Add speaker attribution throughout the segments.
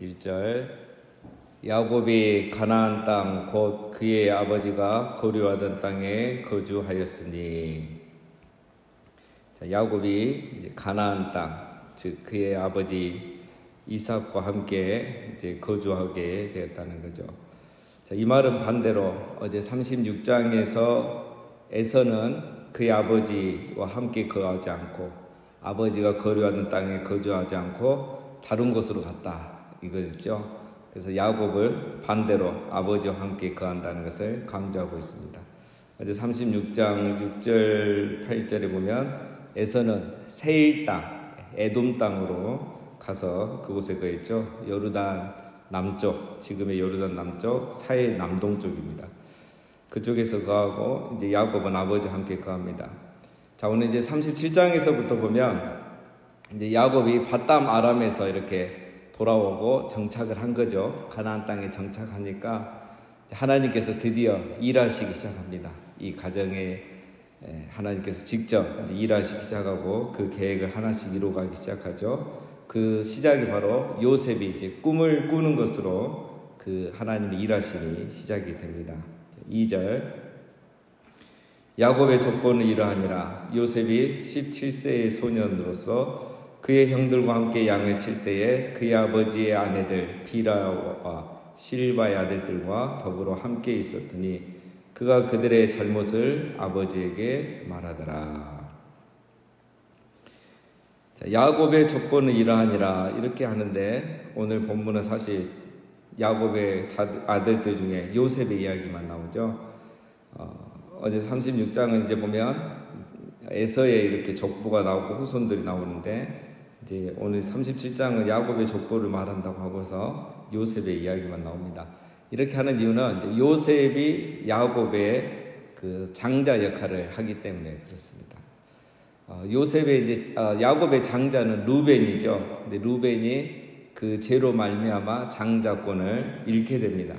Speaker 1: 1절 야곱이 가나안 땅 곧 그의 아버지가 거류하던 땅에 거주하였으니. 자, 야곱이 이제 가나안 땅, 즉 그의 아버지 이삭과 함께 이제 거주하게 되었다는 거죠. 자, 이 말은 반대로 어제 36장에서 에서는 그의 아버지와 함께 거하지 않고 아버지가 거류하는 땅에 거주하지 않고 다른 곳으로 갔다 이거죠. 그래서 야곱을 반대로 아버지와 함께 거한다는 것을 강조하고 있습니다. 어제 36장 6절 8절에 보면 에서는 세일 땅, 에돔 땅으로 가서 그곳에 거했죠. 요르단 남쪽, 지금의 요르단 남쪽, 사해 남동쪽입니다. 그쪽에서 거하고 이제 야곱은 아버지와 함께 거합니다. 자, 오늘 이제 37장에서부터 보면 이제 야곱이 밧담 아람에서 이렇게 돌아오고 정착을 한 거죠. 가나안 땅에 정착하니까 하나님께서 드디어 일하시기 시작합니다. 이 가정에 하나님께서 직접 이제 일하시기 시작하고 그 계획을 하나씩 이루어가기 시작하죠. 그 시작이 바로 요셉이 이제 꿈을 꾸는 것으로 그 하나님의 일하심이 시작이 됩니다. 2절 야곱의 조건은 이러하니라. 요셉이 17세의 소년으로서 그의 형들과 함께 양을 칠 때에 그의 아버지의 아내들 비라와 실바의 아들들과 더불어 함께 있었더니 그가 그들의 잘못을 아버지에게 말하더라. 자, 야곱의 조건은 이러하니라 이렇게 하는데 오늘 본문은 사실 야곱의 아들들 중에 요셉의 이야기만 나오죠. 어제 36장은 이제 보면 에서의 이렇게 족보가 나오고 후손들이 나오는데 이제 오늘 37장은 야곱의 족보를 말한다고 하고서 요셉의 이야기만 나옵니다. 이렇게 하는 이유는 이제 요셉이 야곱의 그 장자 역할을 하기 때문에 그렇습니다. 요셉의 이제 야곱의 장자는 루벤이죠. 근데 루벤이 그 죄로 말미암아 장자권을 잃게 됩니다.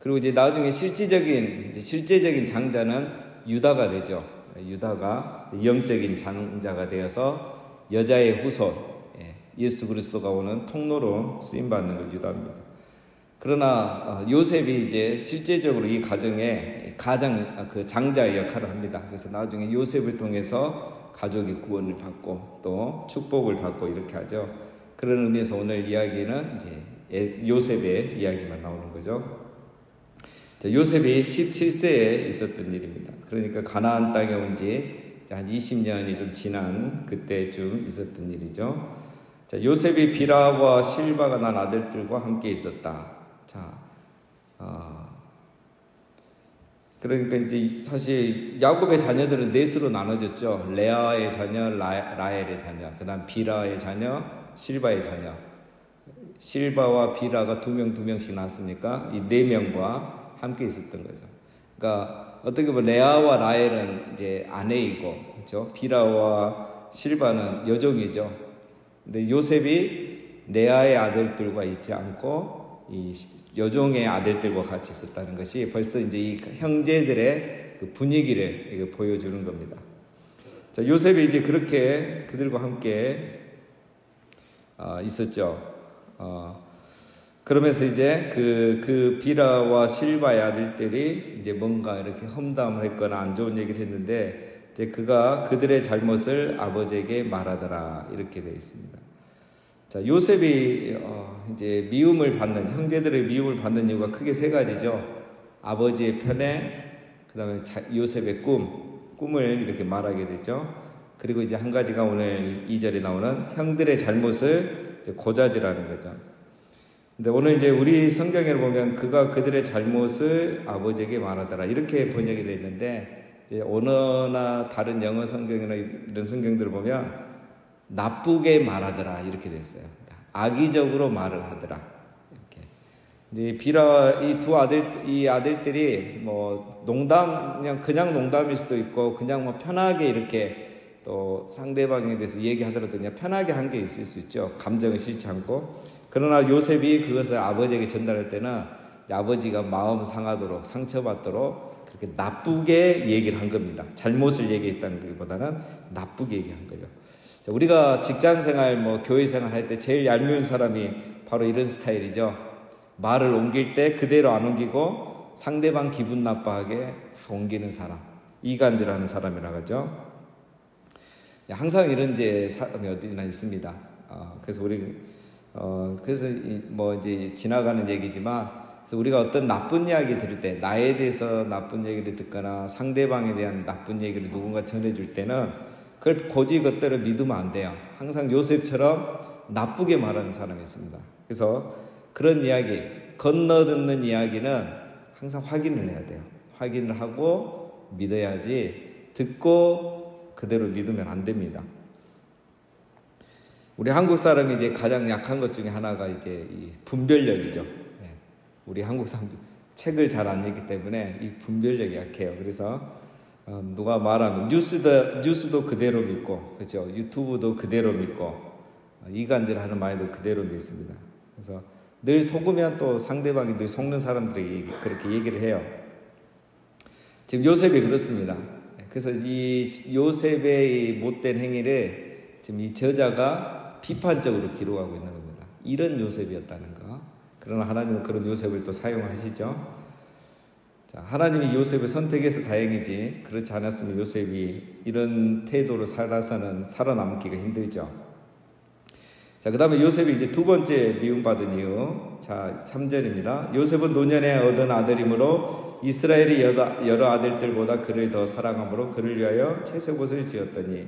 Speaker 1: 그리고 이제 나중에 실제적인 장자는 유다가 되죠. 유다가 영적인 장자가 되어서 여자의 후손, 예수 그리스도가 오는 통로로 쓰임받는 걸 유다입니다. 그러나 요셉이 이제 실제적으로 이 가정에 그 장자의 역할을 합니다. 그래서 나중에 요셉을 통해서 가족이 구원을 받고 또 축복을 받고 이렇게 하죠. 그런 의미에서 오늘 이야기는 이제 요셉의 이야기만 나오는 거죠. 자, 요셉이 17세에 있었던 일입니다. 그러니까 가나안 땅에 온 지 한 20년이 좀 지난 그때쯤 있었던 일이죠. 자, 요셉이 비라와 실바가 난 아들들과 함께 있었다. 자, 그러니까 이제 사실 야곱의 자녀들은 넷으로 나눠졌죠. 레아의 자녀, 라헬의 자녀, 그 다음 비라의 자녀, 실바의 자녀. 실바와 비라가 두 명씩 낳았으니까 이 4명과 함께 있었던 거죠. 그러니까 어떻게 보면 레아와 라헬은 이제 아내이고, 그렇죠? 비라와 실바는 여종이죠. 근데 요셉이 레아의 아들들과 있지 않고 이 여종의 아들들과 같이 있었다는 것이 벌써 이제 이 형제들의 그 분위기를 보여주는 겁니다. 자, 요셉이 이제 그렇게 그들과 함께 있었죠. 그러면서 이제 그 비라와 실바의 아들들이 이제 뭔가 이렇게 험담을 했거나 안 좋은 얘기를 했는데 이제 그가 그들의 잘못을 아버지에게 말하더라 이렇게 되어 있습니다. 자, 요셉이 이제 미움을 받는 형제들의 미움을 받는 이유가 크게 3가지죠. 아버지의 편애, 그다음에 요셉의 꿈을 이렇게 말하게 되죠. 그리고 이제 한 가지가 오늘 2절에 나오는 형들의 잘못을 고자질하는 거죠. 근데 오늘 이제 우리 성경에 보면 그가 그들의 잘못을 아버지에게 말하더라 이렇게 번역이 되어 있는데 이제 언어나 다른 영어 성경이나 이런 성경들을 보면 나쁘게 말하더라 이렇게 됐어요. 그러니까 악의적으로 말을 하더라 이렇게. 이제 비라 이 아들들이 뭐 농담 그냥 농담일 수도 있고 그냥 뭐 편하게 이렇게 또 상대방에 대해서 얘기하더라도 그냥 편하게 한 게 있을 수 있죠. 감정을 싫지 않고. 그러나 요셉이 그것을 아버지에게 전달할 때는 아버지가 마음 상하도록 상처받도록 그렇게 나쁘게 얘기를 한 겁니다. 잘못을 얘기했다는 것보다는 나쁘게 얘기한 거죠. 우리가 직장생활, 교회생활 할 때 제일 얄미운 사람이 바로 이런 스타일이죠. 말을 옮길 때 그대로 안 옮기고 상대방 기분 나빠하게 옮기는 사람, 이간질하는 사람이라고 하죠. 항상 이런 이제 사람이 어디나 있습니다. 그래서 그래서 뭐 이제 지나가는 얘기지만, 그래서 우리가 어떤 나쁜 이야기 들을 때, 나에 대해서 나쁜 얘기를 듣거나 상대방에 대한 나쁜 얘기를 누군가 전해줄 때는 그걸 고지 그대로 믿으면 안 돼요. 항상 요셉처럼 나쁘게 말하는 사람이 있습니다. 그래서 그런 이야기, 건너듣는 이야기는 항상 확인을 해야 돼요. 확인을 하고 믿어야지, 듣고 그대로 믿으면 안 됩니다. 우리 한국 사람이 이제 가장 약한 것 중에 하나가 이제 이 분별력이죠. 우리 한국 사람들 책을 잘 안 읽기 때문에 이 분별력이 약해요. 그래서 누가 말하면 뉴스도 그대로 믿고, 그렇죠? 유튜브도 그대로 믿고, 이간질하는 말도 그대로 믿습니다. 그래서 늘 속으면 또 상대방이 늘 속는 사람들에게 그렇게 얘기를 해요. 지금 요셉이 그렇습니다. 그래서 이 요셉의 이 못된 행위를 지금 이 저자가 비판적으로 기록하고 있는 겁니다. 이런 요셉이었다는 거. 그러나 하나님은 그런 요셉을 또 사용하시죠. 자, 하나님이 요셉을 선택해서 다행이지, 그렇지 않았으면 요셉이 이런 태도로 살아서는 살아남기가 힘들죠. 자, 그 다음에 요셉이 이제 두 번째 미움받은 이유. 자, 3절입니다. 요셉은 노년에 얻은 아들이므로 이스라엘의 여러 아들들보다 그를 더 사랑함으로 그를 위하여 채색옷을 지었더니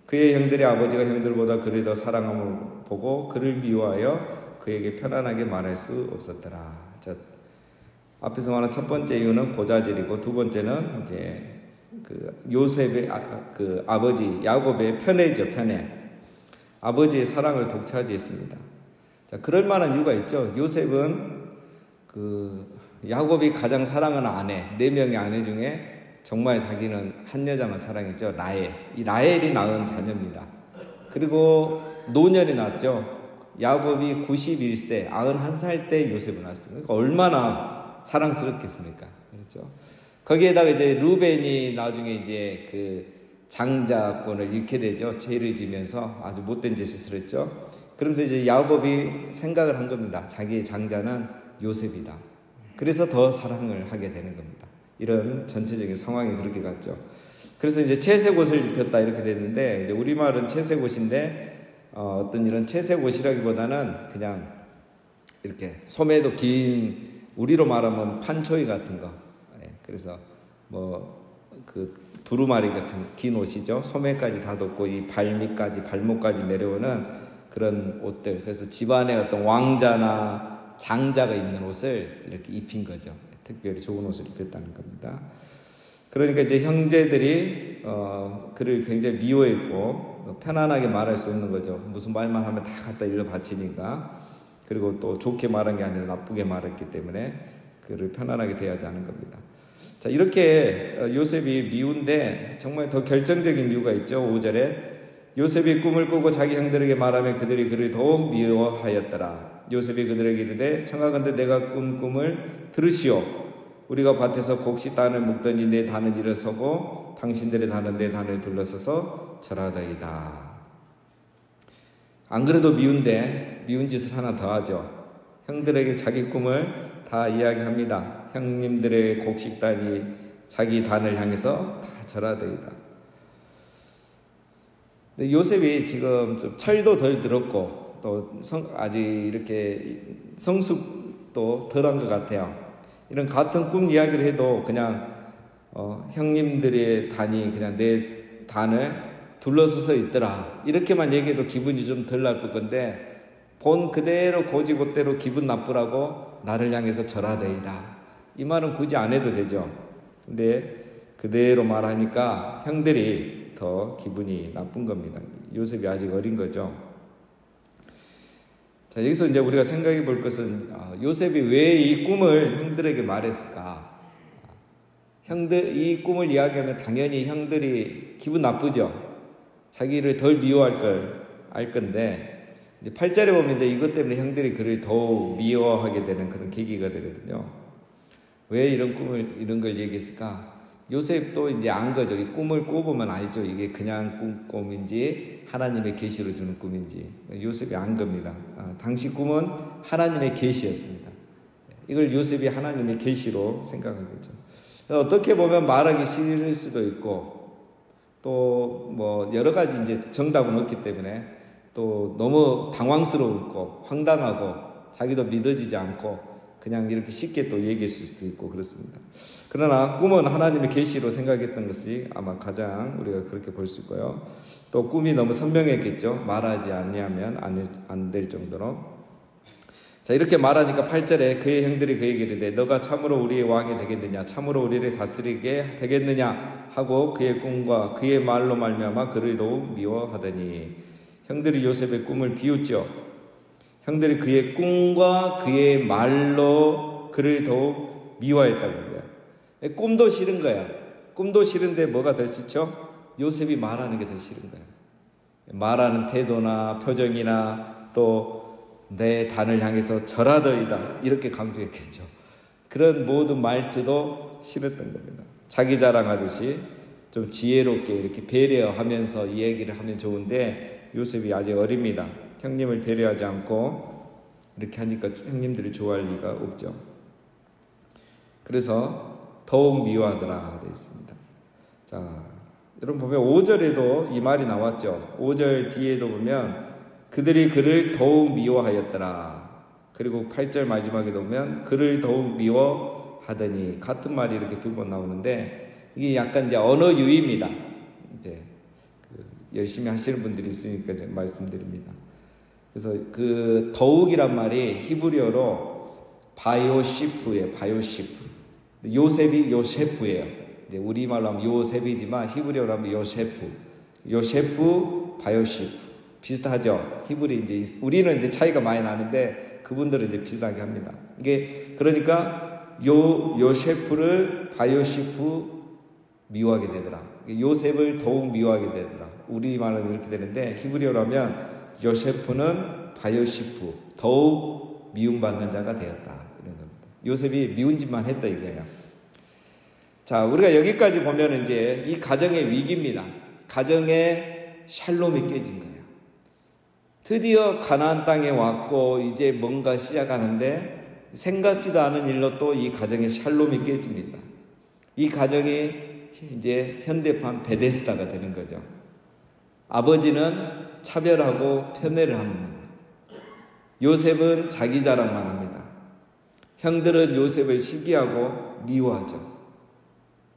Speaker 1: 그의 형들의 아버지가 형들보다 그를 더 사랑함을 보고 그를 미워하여 그에게 편안하게 말할 수 없었더라. 자, 앞에서 말한 첫 번째 이유는 고자질이고, 두 번째는 이제 그 요셉의 그 아버지 야곱의 편애죠, 편애. 아버지의 사랑을 독차지했습니다. 자, 그럴 만한 이유가 있죠. 요셉은 그 야곱이 가장 사랑하는 아내, 4명의 아내 중에 정말 자기는 한 여자만 사랑했죠. 라헬. 이 라헬이 낳은 자녀입니다. 그리고 노년이 낳았죠. 야곱이 91세, 91살 때 요셉을 낳았습니다. 그러니까 얼마나 사랑스럽겠습니까? 그렇죠. 거기에다가 이제 루벤이 나중에 이제 그 장자권을 잃게 되죠. 죄를 지면서 아주 못된 짓을 했죠. 그러면서 이제 야곱이 생각을 한 겁니다. 자기의 장자는 요셉이다. 그래서 더 사랑을 하게 되는 겁니다. 이런 전체적인 상황이 그렇게 갔죠. 그래서 이제 채색옷을 입혔다 이렇게 됐는데, 이제 우리말은 채색옷인데 어떤 이런 채색옷이라기보다는 그냥 이렇게 소매도 긴, 우리로 말하면 판초이 같은 거. 그래서 뭐 그 두루마리 같은 긴 옷이죠. 소매까지 다 덮고 이 발밑까지, 발목까지 내려오는 그런 옷들. 그래서 집안의 어떤 왕자나 장자가 입는 옷을 이렇게 입힌 거죠. 특별히 좋은 옷을 입혔다는 겁니다. 그러니까 이제 형제들이 그를 굉장히 미워했고 편안하게 말할 수 없는 거죠. 무슨 말만 하면 다 갖다 일러 바치니까. 그리고 또 좋게 말한 게 아니라 나쁘게 말했기 때문에 그를 편안하게 대하지 않은 겁니다. 자, 이렇게 요셉이 미운데 정말 더 결정적인 이유가 있죠. 5절에 요셉이 꿈을 꾸고 자기 형들에게 말하며 그들이 그를 더욱 미워하였더라. 요셉이 그들에게 이르되 청하건대 내가 꾼 꿈을 들으시오. 우리가 밭에서 곡식 단을 묶더니 내 단을 일어서고 당신들의 단은 내 단을 둘러서서 절하다이다. 안 그래도 미운데 미운 짓을 하나 더 하죠. 형들에게 자기 꿈을 다 이야기합니다. 형님들의 곡식단이 자기 단을 향해서 다 절하다이다. 근데 요셉이 지금 좀 철도 덜 들었고 또 아직 이렇게 성숙도 덜한 것 같아요. 이런 같은 꿈 이야기를 해도 그냥 형님들의 단이 그냥 내 단을 둘러서서 있더라 이렇게만 얘기해도 기분이 좀 덜 나쁠 건데, 본 그대로 고지고대로 기분 나쁘라고 나를 향해서 절하되이다 이 말은 굳이 안 해도 되죠. 근데 그대로 말하니까 형들이 더 기분이 나쁜 겁니다. 요셉이 아직 어린 거죠. 자, 여기서 이제 우리가 생각해 볼 것은 요셉이 왜 이 꿈을 형들에게 말했을까? 이 꿈을 이야기하면 당연히 형들이 기분 나쁘죠. 자기를 덜 미워할 걸 알 건데, 이제 8절에 보면 이제 이것 때문에 형들이 그를 더욱 미워하게 되는 그런 계기가 되거든요. 왜 이런 걸 얘기했을까? 요셉도 이제 안 거죠. 이 꿈을 꿔보면 알죠. 이게 그냥 꿈인지 하나님의 계시로 주는 꿈인지. 요셉이 안 겁니다. 당시 꿈은 하나님의 계시였습니다. 이걸 요셉이 하나님의 계시로 생각하겠죠. 어떻게 보면 말하기 싫을 수도 있고, 또 뭐 여러 가지 이제 정답은 없기 때문에 또 너무 당황스러웠고 황당하고 자기도 믿어지지 않고 그냥 이렇게 쉽게 또 얘기할 수도 있고 그렇습니다. 그러나 꿈은 하나님의 계시로 생각했던 것이 아마 가장 우리가 그렇게 볼 수 있고요. 또 꿈이 너무 선명했겠죠. 말하지 않냐면 안 될 정도로. 자, 이렇게 말하니까 8절에 그의 형들이 그에게 이르되 너가 참으로 우리의 왕이 되겠느냐, 참으로 우리를 다스리게 되겠느냐 하고 그의 꿈과 그의 말로 말미암아 그를 더욱 미워하더니, 형들이 요셉의 꿈을 비웃죠. 형들이 그의 꿈과 그의 말로 그를 더욱 미워했다고 해요. 꿈도 싫은 거야. 꿈도 싫은데 뭐가 더 싫죠? 요셉이 말하는 게 더 싫은 거예요. 말하는 태도나 표정이나 또 내 단을 향해서 절하더이다 이렇게 강조했겠죠. 그런 모든 말투도 싫었던 겁니다. 자기 자랑하듯이 좀 지혜롭게 이렇게 배려하면서 이 얘기를 하면 좋은데 요셉이 아직 어립니다. 형님을 배려하지 않고 이렇게 하니까 형님들이 좋아할 리가 없죠. 그래서 더욱 미워하더라 되어 있습니다. 자, 여러분 보면 5절에도 이 말이 나왔죠. 5절 뒤에도 보면 그들이 그를 더욱 미워하였더라. 그리고 8절 마지막에도 보면 그를 더욱 미워하더니, 같은 말이 이렇게 두 번 나오는데 이게 약간 이제 언어 유희입니다. 이제 열심히 하시는 분들이 있으니까 제가 말씀드립니다. 그래서 그 더욱이란 말이 히브리어로 바요시프예요. 바요시프. 요셉이 요세프예요. 이제 우리말로 하면 요셉이지만 히브리어로 하면 요세프. 요세프, 바요시프. 비슷하죠. 히브리 이제 우리는 이제 차이가 많이 나는데 그분들은 이제 비슷하게 합니다. 이게 그러니까 요세프를 바요시프 미워하게 되더라. 요셉을 더욱 미워하게 되더라. 우리말은 이렇게 되는데 히브리어로 하면 요세프는 바요시프 더욱 미움받는 자가 되었다 이런 겁니다. 요셉이 미운 짓만 했다 이거예요. 자, 우리가 여기까지 보면 이제 이 가정의 위기입니다. 가정의 샬롬이 깨진 거예요. 드디어 가나안 땅에 왔고 이제 뭔가 시작하는데 생각지도 않은 일로 또 이 가정의 샬롬이 깨집니다. 이 가정이 이제 현대판 베데스다가 되는 거죠. 아버지는 차별하고 편애를 합니다. 요셉은 자기 자랑만 합니다. 형들은 요셉을 시기하고 미워하죠.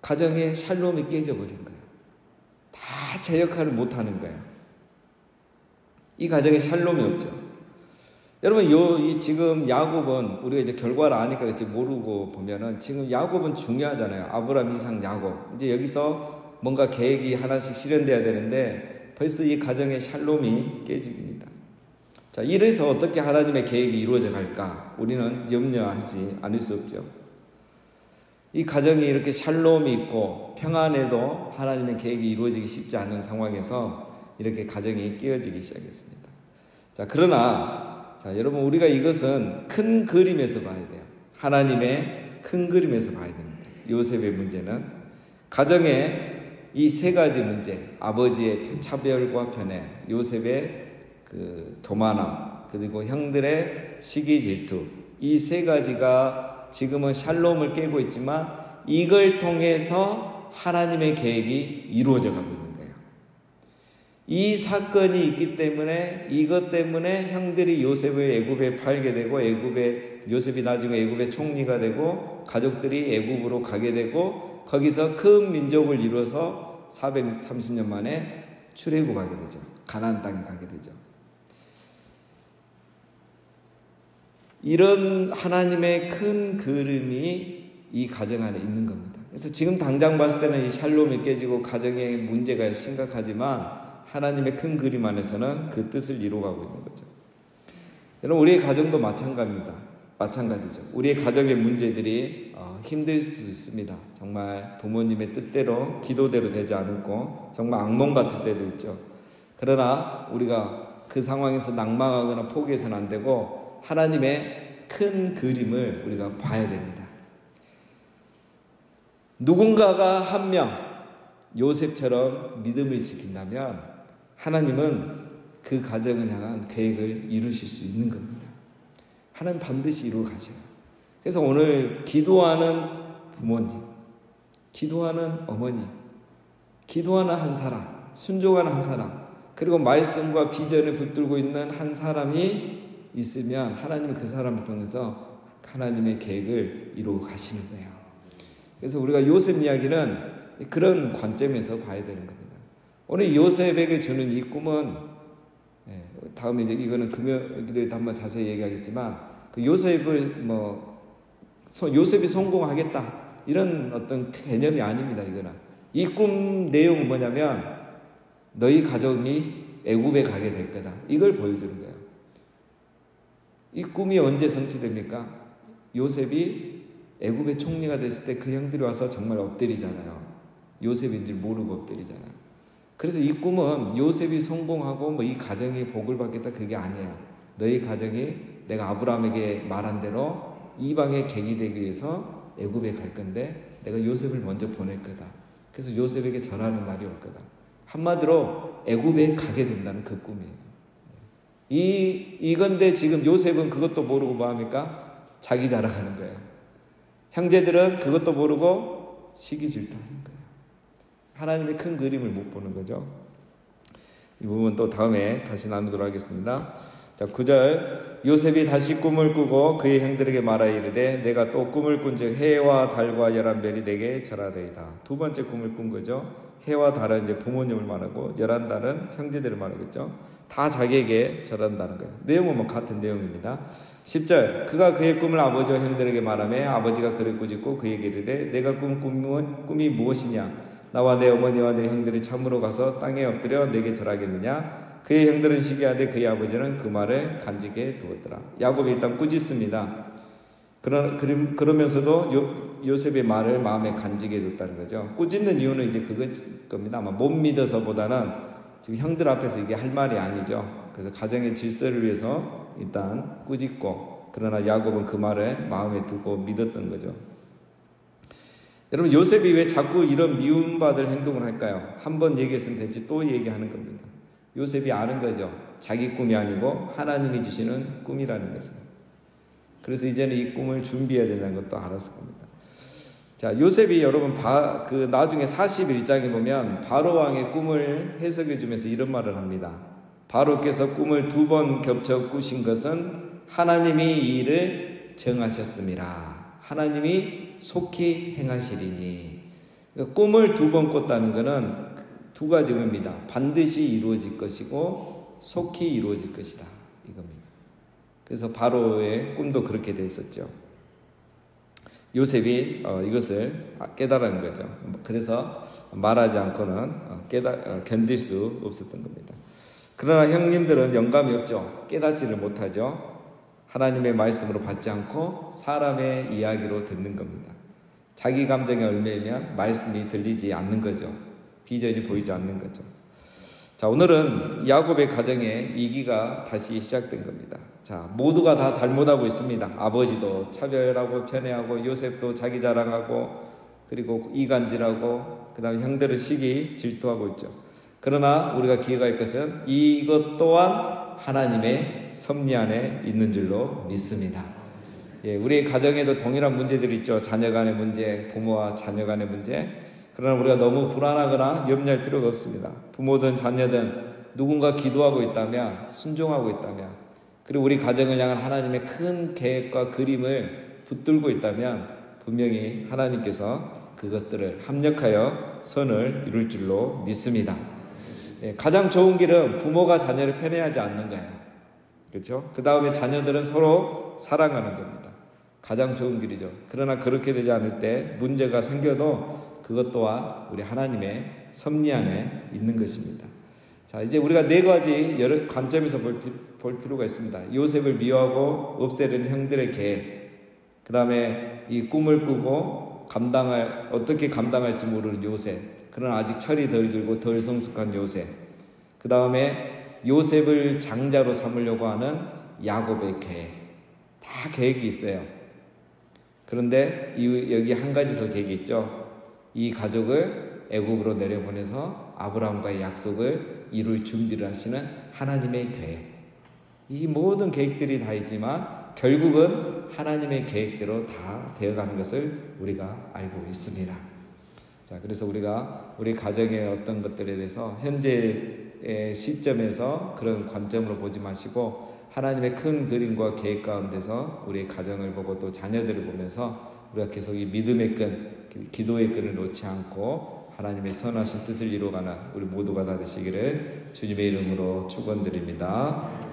Speaker 1: 가정의 샬롬이 깨져버린 거예요. 다 제 역할을 못하는 거예요. 이 가정에 샬롬이 없죠. 여러분, 지금 야곱은 우리가 이제 결과를 아니까 그치 모르고 보면은 지금 야곱은 중요하잖아요. 아브라함, 이삭, 야곱. 이제 여기서 뭔가 계획이 하나씩 실현돼야 되는데 벌써 이 가정의 샬롬이 깨집니다. 자, 이래서 어떻게 하나님의 계획이 이루어져 갈까? 우리는 염려하지 않을 수 없죠. 이 가정이 이렇게 샬롬이 있고 평안에도 하나님의 계획이 이루어지기 쉽지 않은 상황에서 이렇게 가정이 깨어지기 시작했습니다. 자, 그러나 여러분, 우리가 이것은 큰 그림에서 봐야 돼요. 하나님의 큰 그림에서 봐야 됩니다. 요셉의 문제는 가정의 이 세 가지 문제, 아버지의 차별과 편애, 요셉의 그 교만함, 그리고 형들의 시기 질투, 이 세 가지가 지금은 샬롬을 깨고 있지만 이걸 통해서 하나님의 계획이 이루어져 가고 있는 거예요. 이 사건이 있기 때문에, 이것 때문에 형들이 요셉을 애굽에 팔게 되고, 요셉이 나중에 애굽의 총리가 되고, 가족들이 애굽으로 가게 되고, 거기서 큰 민족을 이루어서 430년 만에 출애굽하게 되죠. 가나안 땅에 가게 되죠. 이런 하나님의 큰 그림이 이 가정 안에 있는 겁니다. 그래서 지금 당장 봤을 때는 이 샬롬이 깨지고 가정의 문제가 심각하지만 하나님의 큰 그림 안에서는 그 뜻을 이루어가고 있는 거죠. 여러분, 우리의 가정도 마찬가지죠. 우리의 가정의 문제들이 힘들 수 있습니다. 정말 부모님의 뜻대로, 기도대로 되지 않고 정말 악몽 같을 때도 있죠. 그러나 우리가 그 상황에서 낭망하거나 포기해서는 안 되고 하나님의 큰 그림을 우리가 봐야 됩니다. 누군가가 한 명 요셉처럼 믿음을 지킨다면 하나님은 그 가정을 향한 계획을 이루실 수 있는 겁니다. 하나님 반드시 이루어 가셔요. 그래서 오늘 기도하는 부모님, 기도하는 어머니, 기도하는 한 사람, 순종하는 한 사람, 그리고 말씀과 비전을 붙들고 있는 한 사람이 있으면 하나님은 그 사람을 통해서 하나님의 계획을 이루어 가시는 거예요. 그래서 우리가 요셉 이야기는 그런 관점에서 봐야 되는 겁니다. 오늘 요셉에게 주는 이 꿈은 다음에 이제 이거는 금요일에 한번 자세히 얘기하겠지만 그 요셉을 요셉이 성공하겠다 이런 어떤 개념이 아닙니다. 이거는 이 꿈 내용은 뭐냐면 너희 가정이 애굽에 가게 될 거다. 이걸 보여주는 거예요. 이 꿈이 언제 성취됩니까? 요셉이 애굽의 총리가 됐을 때 그 형들이 와서 정말 엎드리잖아요. 요셉인지 모르고 엎드리잖아요. 그래서 이 꿈은 요셉이 성공하고 이 가정이 복을 받겠다 그게 아니에요. 너희 가정이 내가 아브라함에게 말한 대로 이방의 객이 되기 위해서 애굽에 갈 건데 내가 요셉을 먼저 보낼 거다. 그래서 요셉에게 절하는 날이 올 거다. 한마디로 애굽에 가게 된다는 그 꿈이에요. 이건데 지금 요셉은 그것도 모르고 뭐 합니까? 자기 자랑하는 거예요. 형제들은 그것도 모르고 시기 질투하는 거예요. 하나님의 큰 그림을 못 보는 거죠. 이 부분 또 다음에 다시 나누도록 하겠습니다. 자, 9절 요셉이 다시 꿈을 꾸고 그의 형들에게 말하여 이르되 내가 또 꿈을 꾼즉 해와 달과 11별이 내게 절하되이다. 두 번째 꿈을 꾼 거죠. 해와 달은 이제 부모님을 말하고 11달은 형제들을 말하겠죠. 다 자기에게 절한다는 거예요. 내용은 같은 내용입니다. 10절 그가 그의 꿈을 아버지와 형들에게 말하며 아버지가 그를 꾸짖고 그에게 이르되 내가 꾼 꿈이 무엇이냐 나와 내 어머니와 내 형들이 참으로 가서 땅에 엎드려 내게 절하겠느냐 그의 형들은 시기하되 그의 아버지는 그 말을 간직해 두었더라. 야곱이 일단 꾸짖습니다. 그러면서도 요셉의 말을 마음에 간직해 뒀다는 거죠. 꾸짖는 이유는 이제 그것 겁니다. 아마 못 믿어서보다는 지금 형들 앞에서 이게 할 말이 아니죠. 그래서 가정의 질서를 위해서 일단 꾸짖고 그러나 야곱은 그 말을 마음에 두고 믿었던 거죠. 여러분 요셉이 왜 자꾸 이런 미움받을 행동을 할까요? 한 번 얘기했으면 됐지 또 얘기하는 겁니다. 요셉이 아는 거죠. 자기 꿈이 아니고 하나님이 주시는 꿈이라는 것을. 그래서 이제는 이 꿈을 준비해야 된다는 것도 알았을 겁니다. 자, 요셉이 여러분 나중에 41장에 보면 바로 왕의 꿈을 해석해 주면서 이런 말을 합니다. 바로께서 꿈을 2번 겹쳐 꾸신 것은 하나님이 이 일을 정하셨습니다. 하나님이 속히 행하시리니. 꿈을 2번 꿨다는 것은 두 가지 의미입니다. 반드시 이루어질 것이고 속히 이루어질 것이다. 이겁니다. 그래서 바로의 꿈도 그렇게 돼 있었죠. 요셉이 이것을 깨달은 거죠. 그래서 말하지 않고는 견딜 수 없었던 겁니다. 그러나 형님들은 영감이 없죠. 깨닫지를 못하죠. 하나님의 말씀으로 받지 않고 사람의 이야기로 듣는 겁니다. 자기 감정에 얽매이면 말씀이 들리지 않는 거죠. 비전이 보이지 않는 거죠. 자, 오늘은 야곱의 가정에 위기가 다시 시작된 겁니다. 자, 모두가 다 잘못하고 있습니다. 아버지도 차별하고 편애하고 요셉도 자기 자랑하고 그리고 이간질하고 그 다음에 형들은 시기 질투하고 있죠. 그러나 우리가 기억할 것은 이것 또한 하나님의 섭리 안에 있는 줄로 믿습니다. 예, 우리 가정에도 동일한 문제들이 있죠. 자녀 간의 문제, 부모와 자녀 간의 문제. 그러나 우리가 너무 불안하거나 염려할 필요가 없습니다. 부모든 자녀든 누군가 기도하고 있다면, 순종하고 있다면, 그리고 우리 가정을 향한 하나님의 큰 계획과 그림을 붙들고 있다면 분명히 하나님께서 그것들을 합력하여 선을 이룰 줄로 믿습니다. 예, 가장 좋은 길은 부모가 자녀를 편애하지 않는 거예요. 그렇죠? 그 다음에 자녀들은 서로 사랑하는 겁니다. 가장 좋은 길이죠. 그러나 그렇게 되지 않을 때 문제가 생겨도 그것 또한 우리 하나님의 섭리 안에 있는 것입니다. 자, 이제 우리가 4가지 여러 관점에서 볼 필요가 있습니다. 요셉을 미워하고 없애려는 형들의 계획, 그 다음에 이 꿈을 꾸고 어떻게 감당할지 모르는 요셉, 그러나 아직 철이 덜 들고 덜 성숙한 요셉, 그 다음에 요셉을 장자로 삼으려고 하는 야곱의 계획, 다 계획이 있어요. 그런데 여기 한 가지 더 계획이 있죠. 이 가족을 애굽으로 내려보내서 아브라함과의 약속을 이룰 준비를 하시는 하나님의 계획. 이 모든 계획들이 다 있지만 결국은 하나님의 계획대로 다 되어가는 것을 우리가 알고 있습니다. 자, 그래서 우리가 우리 가정의 어떤 것들에 대해서 현재의 시점에서 그런 관점으로 보지 마시고 하나님의 큰 그림과 계획 가운데서 우리의 가정을 보고 또 자녀들을 보면서 우리가 계속 이 믿음의 끈, 기도의 끈을 놓지 않고 하나님의 선하신 뜻을 이루어가는 우리 모두가 다 되시기를 주님의 이름으로 축원드립니다.